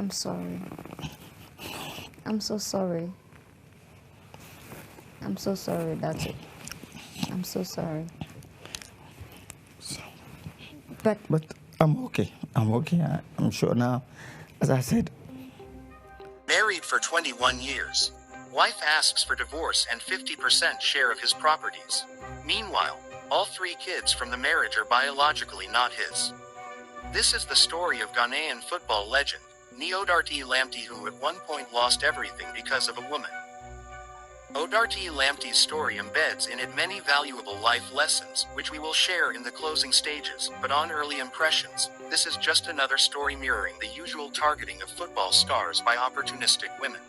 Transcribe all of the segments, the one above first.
I'm sorry. I'm so sorry. I'm so sorry, that's it. I'm so sorry. But I'm okay. I'm sure now. As I said, Married for 21 years. Wife asks for divorce and 50% share of his properties. Meanwhile, all 3 kids from the marriage are biologically not his. This is the story of Ghanaian football legend, Nii Odartey Lamptey, who at one point lost everything because of a woman. Odartey Lamptey's story embeds in it many valuable life lessons, which we will share in the closing stages, but on early impressions, this is just another story mirroring the usual targeting of football stars by opportunistic women.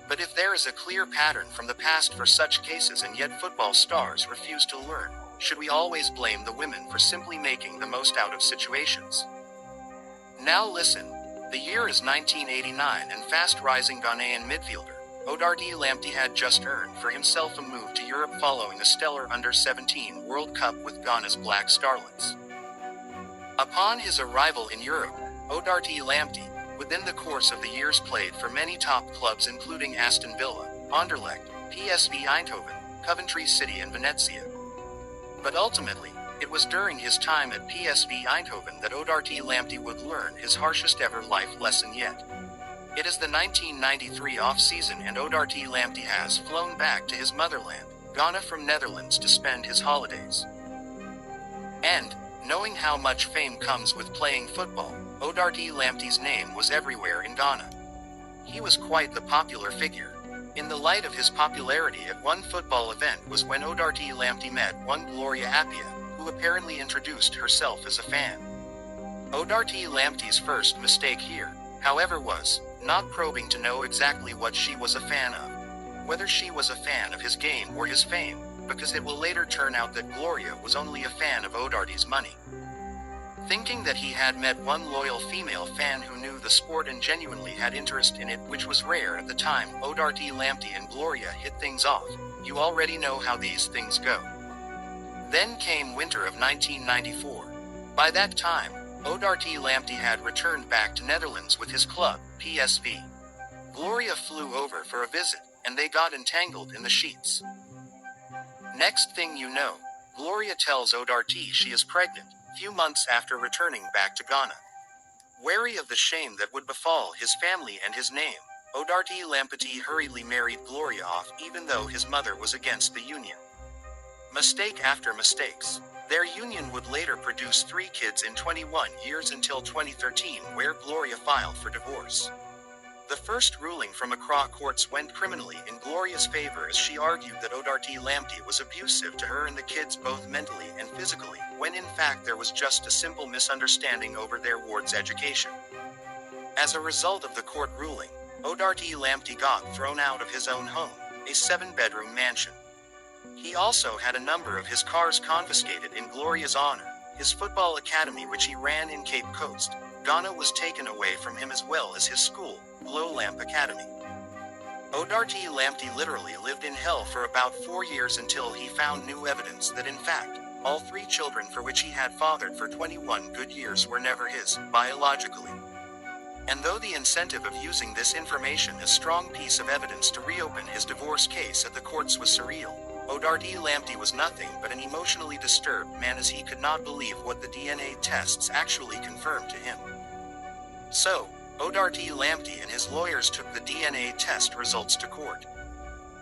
But if there is a clear pattern from the past for such cases and yet football stars refuse to learn, should we always blame the women for simply making the most out of situations? Now listen. The year is 1989 and fast-rising Ghanaian midfielder Odartey Lamptey had just earned for himself a move to Europe following a stellar Under-17 World Cup with Ghana's Black Starlets. Upon his arrival in Europe, Odartey Lamptey, within the course of the years, played for many top clubs including Aston Villa, Anderlecht, PSV Eindhoven, Coventry City and Venezia. But ultimately, it was during his time at PSV Eindhoven that Odartey Lamptey would learn his harshest ever life lesson yet. It is the 1993 off-season and Odartey Lamptey has flown back to his motherland, Ghana, from Netherlands to spend his holidays. And, knowing how much fame comes with playing football, Odartey Lamptey's name was everywhere in Ghana. He was quite the popular figure. In the light of his popularity at one football event was when Odartey Lamptey met one Gloria Appiah, who apparently introduced herself as a fan. Odartey Lamptey's first mistake here, however, was not probing to know exactly what she was a fan of, whether she was a fan of his game or his fame, because it will later turn out that Gloria was only a fan of Odartey's money. Thinking that he had met one loyal female fan who knew the sport and genuinely had interest in it, which was rare at the time Odartey Lamptey and Gloria hit things off. You already know how these things go. Then came winter of 1994. By that time, Odartey Lamptey had returned back to Netherlands with his club, PSV. Gloria flew over for a visit, and they got entangled in the sheets. Next thing you know, Gloria tells Odartey she is pregnant, few months after returning back to Ghana. Wary of the shame that would befall his family and his name, Odartey Lamptey hurriedly married Gloria off even though his mother was against the union. Mistake after mistakes. Their union would later produce 3 kids in 21 years until 2013, where Gloria filed for divorce. The first ruling from Accra courts went criminally in Gloria's favor, as she argued that Odartey Lamptey was abusive to her and the kids both mentally and physically, when in fact there was just a simple misunderstanding over their ward's education. As a result of the court ruling, Odartey Lamptey got thrown out of his own home, a 7-bedroom mansion. He also had a number of his cars confiscated in Gloria's honor. His football academy, which he ran in Cape Coast, Ghana, was taken away from him, as well as his school, Glow Lamp Academy. Odartey Lamptey literally lived in hell for about 4 years until he found new evidence that in fact, all 3 children for which he had fathered for 21 good years were never his, biologically. And though the incentive of using this information as strong piece of evidence to reopen his divorce case at the courts was surreal, Odartey Lamptey was nothing but an emotionally disturbed man, as he could not believe what the DNA tests actually confirmed to him. So, Odartey Lamptey and his lawyers took the DNA test results to court.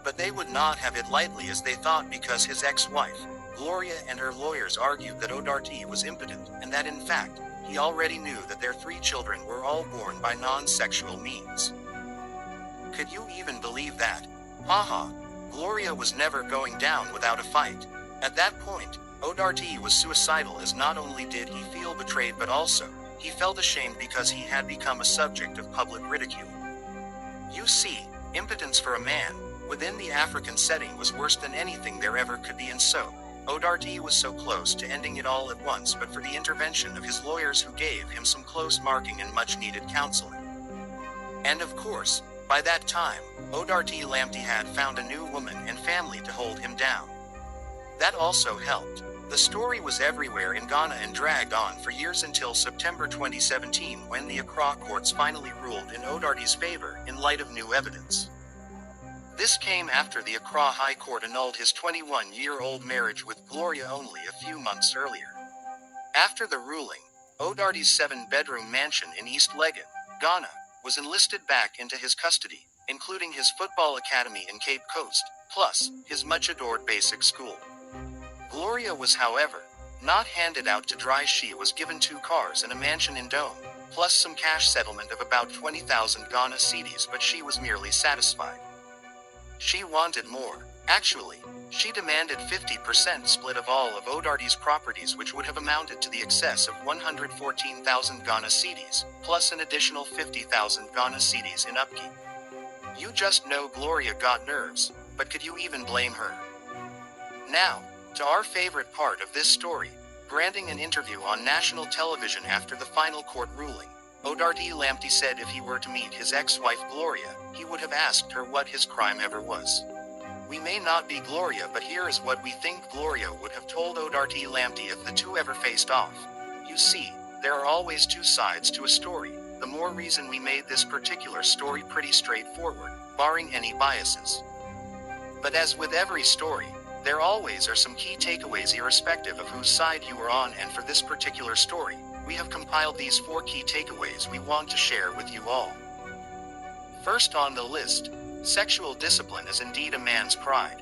But they would not have it lightly, as they thought, because his ex-wife, Gloria, and her lawyers argued that Odartey was impotent, and that in fact, he already knew that their 3 children were all born by non-sexual means. Could you even believe that? Haha. Gloria was never going down without a fight. At that point, Odartey was suicidal, as not only did he feel betrayed but also, he felt ashamed because he had become a subject of public ridicule. You see, impotence for a man, within the African setting, was worse than anything there ever could be, and so, Odartey was so close to ending it all at once but for the intervention of his lawyers, who gave him some close marking and much needed counseling. And of course, by that time, Odartey Lamptey had found a new woman and family to hold him down. That also helped. The story was everywhere in Ghana and dragged on for years until September 2017 when the Accra courts finally ruled in Odartey's favor in light of new evidence. This came after the Accra High Court annulled his 21-year-old marriage with Gloria only a few months earlier. After the ruling, Odartey's 7-bedroom mansion in East Legon, Ghana, was enlisted back into his custody, including his football academy in Cape Coast, plus his much-adored basic school. Gloria was, however, not handed out to dry. She was given 2 cars and a mansion in Dome, plus some cash settlement of about 20,000 Ghana cedis, but she was merely satisfied. She wanted more. Actually, she demanded 50% split of all of Odartey's properties, which would have amounted to the excess of 114,000 Ghana cedis, plus an additional 50,000 Ghana cedis in upkeep. You just know Gloria got nerves, but could you even blame her? Now, to our favorite part of this story, granting an interview on national television after the final court ruling, Odartey Lamptey said if he were to meet his ex-wife Gloria, he would have asked her what his crime ever was. We may not be Gloria, but here is what we think Gloria would have told Odartey Lamptey if the two ever faced off. You see, there are always 2 sides to a story. The more reason we made this particular story pretty straightforward, barring any biases. But as with every story, there always are some key takeaways irrespective of whose side you are on, and for this particular story, we have compiled these 4 key takeaways we want to share with you all. First on the list, sexual discipline is indeed a man's pride.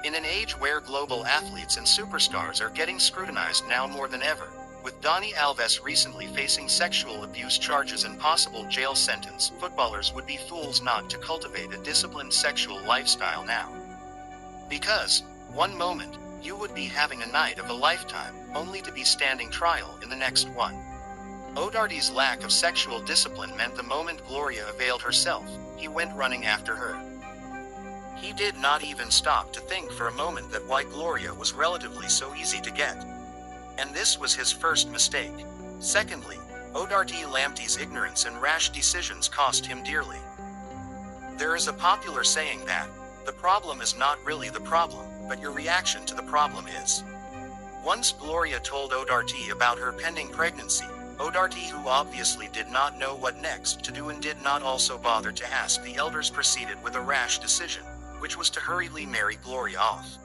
In an age where global athletes and superstars are getting scrutinized now more than ever, with Dani Alves recently facing sexual abuse charges and possible jail sentence, footballers would be fools not to cultivate a disciplined sexual lifestyle now. Because, one moment, you would be having a night of a lifetime, only to be standing trial in the next one. Odartey's lack of sexual discipline meant the moment Gloria availed herself, he went running after her. He did not even stop to think for a moment that why Gloria was relatively so easy to get. And this was his first mistake. Secondly, Odartey Lamptey's ignorance and rash decisions cost him dearly. There is a popular saying that, the problem is not really the problem, but your reaction to the problem is. Once Gloria told Odartey about her pending pregnancy, Odartey, who obviously did not know what next to do and did not also bother to ask the elders, proceeded with a rash decision, which was to hurriedly marry Gloria off.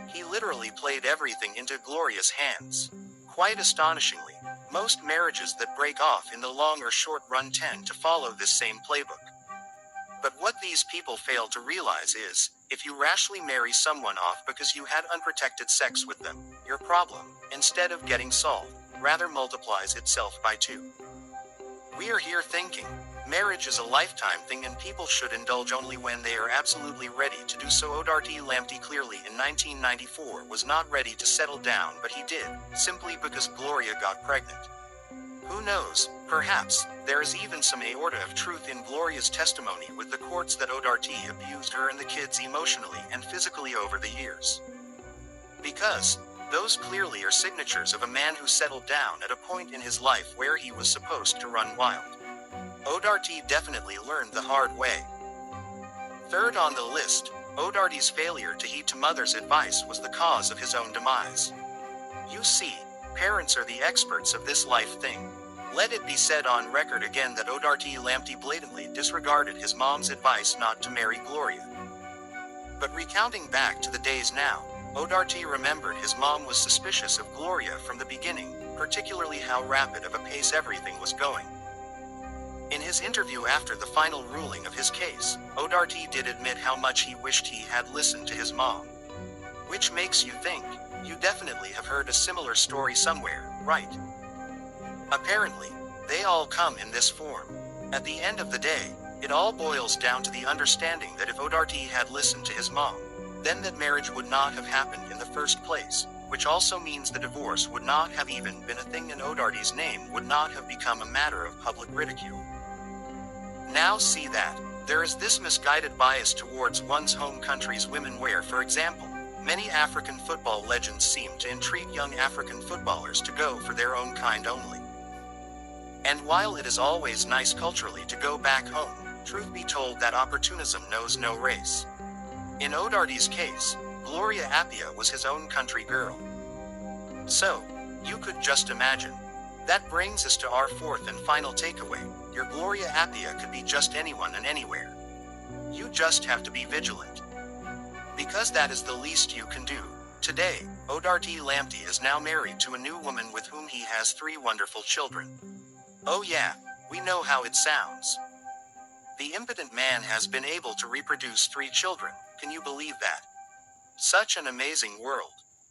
He literally played everything into Gloria's hands. Quite astonishingly, most marriages that break off in the long or short run tend to follow this same playbook. But what these people fail to realize is, if you rashly marry someone off because you had unprotected sex with them, your problem, instead of getting solved, rather multiplies itself by 2. We are here thinking, marriage is a lifetime thing and people should indulge only when they are absolutely ready to do so. Odartey Lamptey clearly in 1994 was not ready to settle down, but he did, simply because Gloria got pregnant. Who knows, perhaps, there is even some aorta of truth in Gloria's testimony with the courts that Odartey abused her and the kids emotionally and physically over the years. Because, those clearly are signatures of a man who settled down at a point in his life where he was supposed to run wild. Odartey definitely learned the hard way. Third on the list, Odartey's failure to heed to mother's advice was the cause of his own demise. You see, parents are the experts of this life thing. Let it be said on record again that Odartey Lamptey blatantly disregarded his mom's advice not to marry Gloria. But recounting back to the days now, Odartey remembered his mom was suspicious of Gloria from the beginning, particularly how rapid of a pace everything was going. In his interview after the final ruling of his case, Odartey did admit how much he wished he had listened to his mom. Which makes you think, you definitely have heard a similar story somewhere, right? Apparently, they all come in this form. At the end of the day, it all boils down to the understanding that if Odartey had listened to his mom, then that marriage would not have happened in the first place, which also means the divorce would not have even been a thing and Odartey's name would not have become a matter of public ridicule. Now see that, there is this misguided bias towards one's home country's women where, for example, many African football legends seem to entreat young African footballers to go for their own kind only. And while it is always nice culturally to go back home, truth be told that opportunism knows no race. In Odartey's case, Gloria Appiah was his own country girl. So, you could just imagine. That brings us to our fourth and final takeaway. Your Gloria Appia could be just anyone and anywhere. You just have to be vigilant. Because that is the least you can do. Today, Odartey Lamptey is now married to a new woman with whom he has 3 wonderful children. Oh yeah, we know how it sounds. The impotent man has been able to reproduce 3 children. Can you believe that? Such an amazing world.